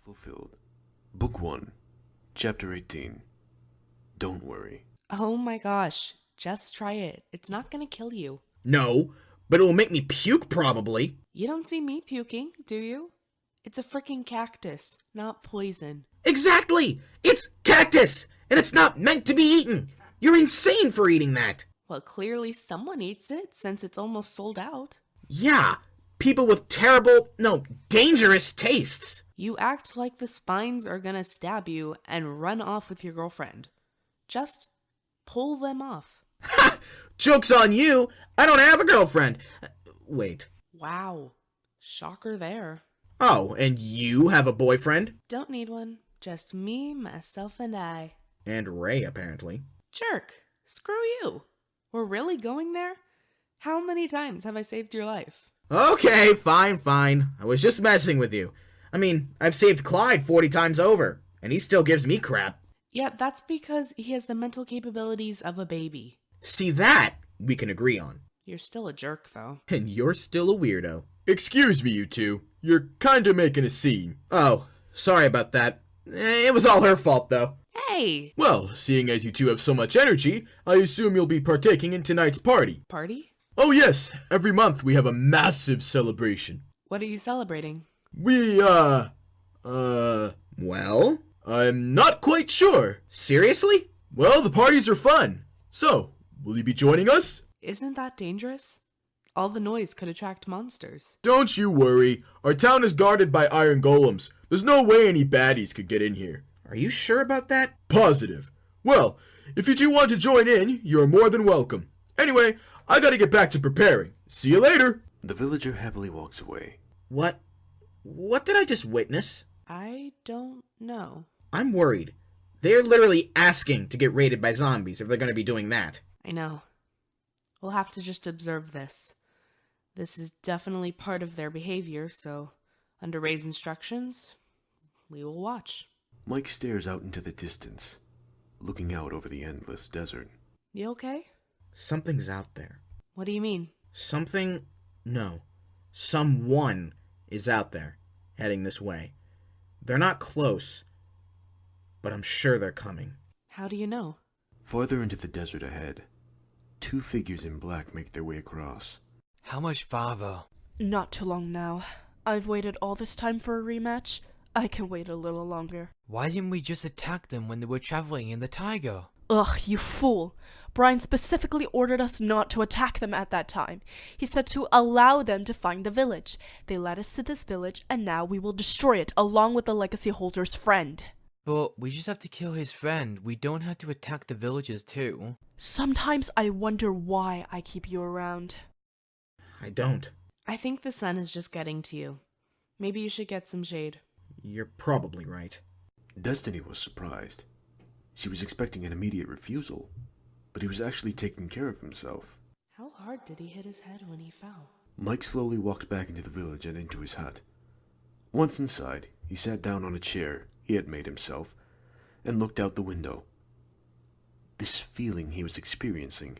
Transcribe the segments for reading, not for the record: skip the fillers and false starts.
Fulfilled. Book 1, Chapter 18. Don't worry. Oh my gosh, just try it. It's not gonna kill you. No, but it will make me puke probably. You don't see me puking, do you? It's a freaking cactus, not poison. Exactly! It's cactus! And it's not meant to be eaten! You're insane for eating that! Well, clearly someone eats it since it's almost sold out. Yeah, people with terrible, no, dangerous tastes. You act like the spines are gonna stab you and run off with your girlfriend. Just pull them off. Ha! Joke's on you! I don't have a girlfriend. Wait. Wow. Shocker there. Oh, and you have a boyfriend? Don't need one. Just me, myself, and I. And Ray, apparently. Jerk. Screw you. We're really going there? How many times have I saved your life? Okay, fine. I was just messing with you. I mean, I've saved Clyde 40 times over, and he still gives me crap. Yeah, that's because he has the mental capabilities of a baby. See, that we can agree on. You're still a jerk, though. And you're still a weirdo. Excuse me, you two. You're kinda making a scene. Oh, sorry about that. It was all her fault, though. Hey! Well, seeing as you two have so much energy, I assume you'll be partaking in tonight's party. Party? Oh yes, every month we have a massive celebration. What are you celebrating? Well? I'm not quite sure. Seriously? Well, the parties are fun. So, will you be joining us? Isn't that dangerous? All the noise could attract monsters. Don't you worry. Our town is guarded by iron golems. There's no way any baddies could get in here. Are you sure about that? Positive. Well, if you do want to join in, you're more than welcome. Anyway, I gotta get back to preparing. See you later. The villager happily walks away. What did I just witness? I don't know. I'm worried. They're literally asking to get raided by zombies if they're going to be doing that. I know. We'll have to just observe this. This is definitely part of their behavior, so under Ray's instructions, we will watch. Mike stares out into the distance, looking out over the endless desert. You okay? Something's out there. What do you mean? Someone is out there, heading this way. They're not close, but I'm sure they're coming. How do you know? Farther into the desert ahead, two figures in black make their way across. How much farther? Not too long now. I've waited all this time for a rematch. I can wait a little longer. Why didn't we just attack them when they were traveling in the tiger? Ugh, you fool. Brian specifically ordered us not to attack them at that time. He said to allow them to find the village. They led us to this village, and now we will destroy it along with the legacy holder's friend. But we just have to kill his friend. We don't have to attack the villagers too. Sometimes I wonder why I keep you around. I don't. I think the sun is just getting to you. Maybe you should get some shade. You're probably right. Destiny was surprised. She was expecting an immediate refusal, but he was actually taking care of himself. How hard did he hit his head when he fell? Mike slowly walked back into the village and into his hut. Once inside, he sat down on a chair he had made himself and looked out the window. This feeling he was experiencing,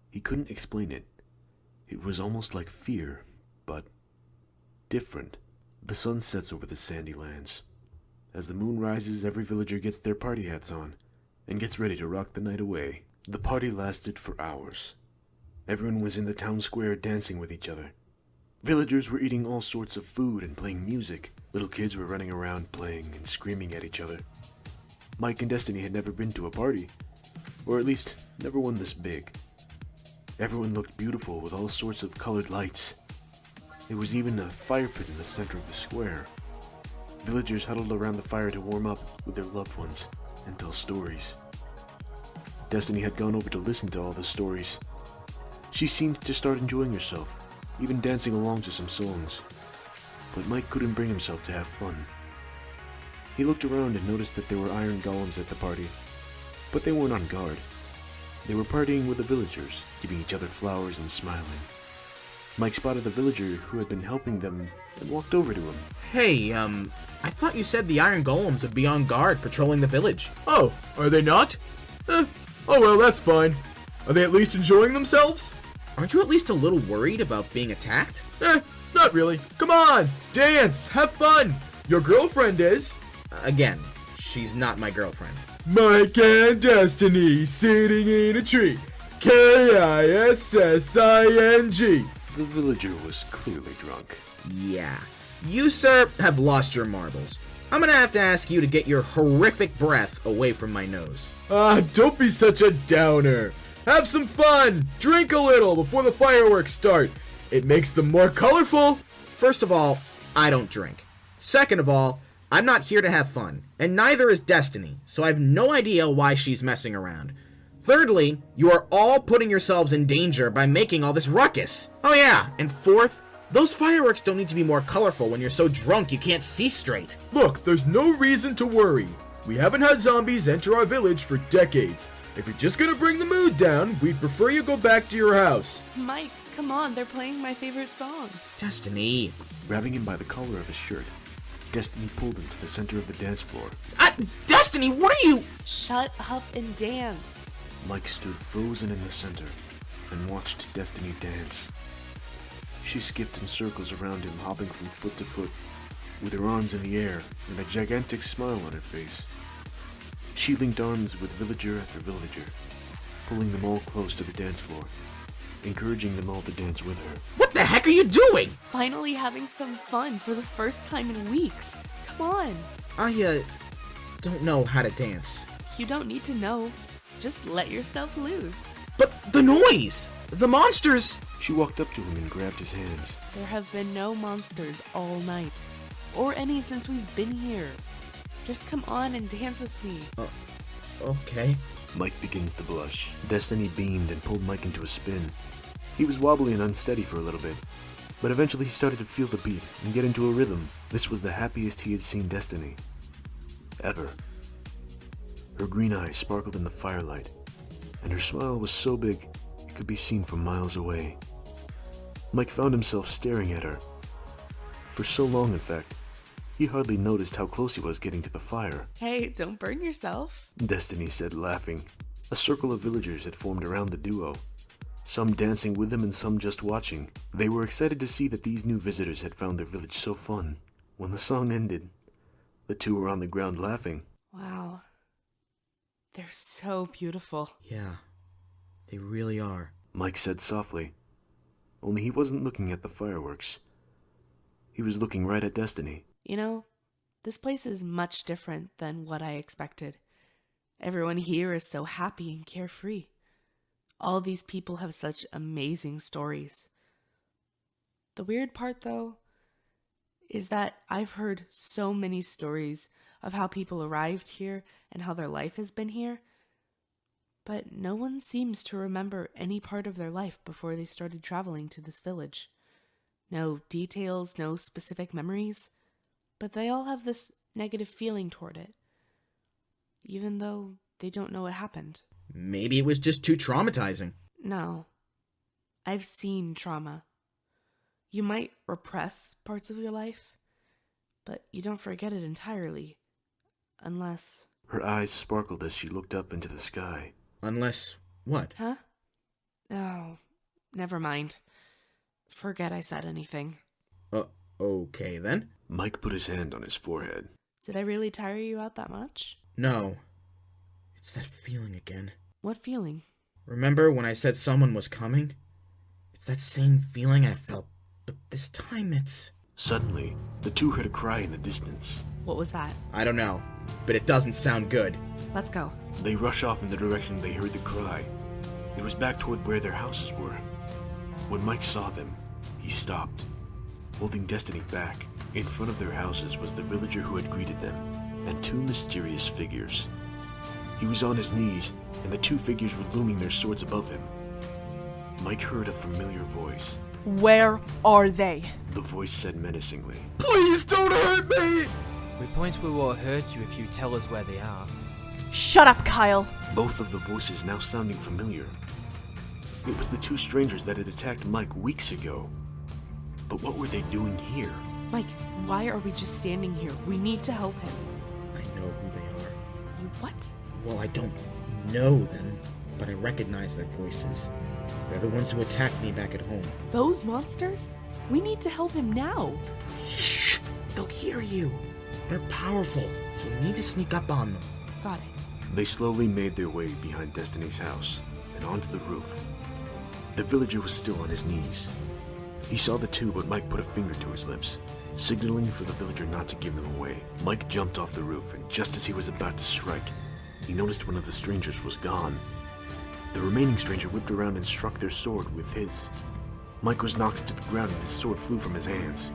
he couldn't explain it. It was almost like fear, but different. The sun sets over the sandy lands. As the moon rises, every villager gets their party hats on and gets ready to rock the night away. The party lasted for hours. Everyone was in the town square dancing with each other. Villagers were eating all sorts of food and playing music. Little kids were running around playing and screaming at each other. Mike and Destiny had never been to a party, or at least never one this big. Everyone looked beautiful with all sorts of colored lights. There was even a fire pit in the center of the square. Villagers huddled around the fire to warm up with their loved ones and tell stories. Destiny had gone over to listen to all the stories. She seemed to start enjoying herself, even dancing along to some songs. But Mike couldn't bring himself to have fun. He looked around and noticed that there were iron golems at the party, but they weren't on guard. They were partying with the villagers, giving each other flowers and smiling. Mike spotted the villager who had been helping them and walked over to him. Hey, I thought you said the iron golems would be on guard patrolling the village. Oh, are they not? Oh well, that's fine. Are they at least enjoying themselves? Aren't you at least a little worried about being attacked? Not really. Come on, dance, have fun. Your girlfriend is. Again, she's not my girlfriend. Mike and Destiny sitting in a tree. Kissing. The villager was clearly drunk. Yeah. You, sir, have lost your marbles. I'm gonna have to ask you to get your horrific breath away from my nose. Don't be such a downer. Have some fun. Drink a little before the fireworks start. It makes them more colorful. First of all, I don't drink. Second of all, I'm not here to have fun, and neither is Destiny, so I have no idea why she's messing around. Thirdly, you are all putting yourselves in danger by making all this ruckus. Oh yeah, and fourth, those fireworks don't need to be more colorful when you're so drunk you can't see straight. Look, there's no reason to worry. We haven't had zombies enter our village for decades. If you're just gonna bring the mood down, we'd prefer you go back to your house. Mike, come on, they're playing my favorite song. Destiny. Grabbing him by the collar of his shirt, Destiny pulled him to the center of the dance floor. Destiny, what are you? Shut up and dance. Mike stood frozen in the center and watched Destiny dance. She skipped in circles around him, hopping from foot to foot, with her arms in the air and a gigantic smile on her face. She linked arms with villager after villager, pulling them all close to the dance floor, encouraging them all to dance with her. What the heck are you doing? Finally having some fun for the first time in weeks. Come on. I, don't know how to dance. You don't need to know. Just let yourself loose. But the noise! The monsters! She walked up to him and grabbed his hands. There have been no monsters all night. Or any since we've been here. Just come on and dance with me. Okay. Mike begins to blush. Destiny beamed and pulled Mike into a spin. He was wobbly and unsteady for a little bit, but eventually he started to feel the beat and get into a rhythm. This was the happiest he had seen Destiny. Ever. Her green eyes sparkled in the firelight, and her smile was so big it could be seen from miles away. Mike found himself staring at her. For so long, in fact, he hardly noticed how close he was getting to the fire. Hey, don't burn yourself. Destiny said, laughing. A circle of villagers had formed around the duo, some dancing with them and some just watching. They were excited to see that these new visitors had found their village so fun. When the song ended, the two were on the ground laughing. Wow. They're so beautiful. Yeah, they really are. Mike said softly, only he wasn't looking at the fireworks. He was looking right at Destiny. You know, this place is much different than what I expected. Everyone here is so happy and carefree. All these people have such amazing stories. The weird part, though, is that I've heard so many stories of how people arrived here and how their life has been here, but no one seems to remember any part of their life before they started traveling to this village. No details, no specific memories, but they all have this negative feeling toward it, even though they don't know what happened. Maybe it was just too traumatizing. No. I've seen trauma. You might repress parts of your life, but you don't forget it entirely. Unless... Her eyes sparkled as she looked up into the sky. Unless what? Huh? Oh, never mind. Forget I said anything. Okay then. Mike put his hand on his forehead. Did I really tire you out that much? No. It's that feeling again. What feeling? Remember when I said someone was coming? It's that same feeling I felt, but this time it's... Suddenly, the two heard a cry in the distance. What was that? I don't know, but it doesn't sound good. Let's go. They rush off in the direction they heard the cry. It was back toward where their houses were. When Mike saw them, he stopped, holding Destiny back. In front of their houses was the villager who had greeted them, and two mysterious figures. He was on his knees, and the two figures were looming their swords above him. Mike heard a familiar voice. Where are they? The voice said menacingly. Please don't hurt me! We promise we will hurt you if you tell us where they are. Shut up, Kyle. Both of the voices now sounding familiar. It was the two strangers that had attacked Mike weeks ago. But what were they doing here? Mike, why are we just standing here? We need to help him. I know who they are. You what? Well, I don't know them, but I recognize their voices. They're the ones who attacked me back at home. Those monsters? We need to help him now. Shh! They'll hear you. They're powerful, so we need to sneak up on them. Got it. They slowly made their way behind Destiny's house and onto the roof. The villager was still on his knees. He saw the two, but Mike put a finger to his lips, signaling for the villager not to give them away. Mike jumped off the roof, and just as he was about to strike, he noticed one of the strangers was gone. The remaining stranger whipped around and struck their sword with his. Mike was knocked to the ground and his sword flew from his hands.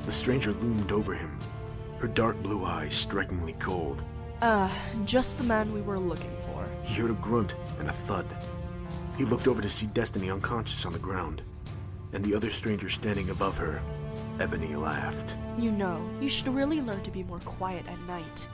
The stranger loomed over him, her dark blue eyes strikingly cold. Just the man we were looking for. He heard a grunt and a thud. He looked over to see Destiny unconscious on the ground, and the other stranger standing above her. Ebony laughed. You know, you should really learn to be more quiet at night.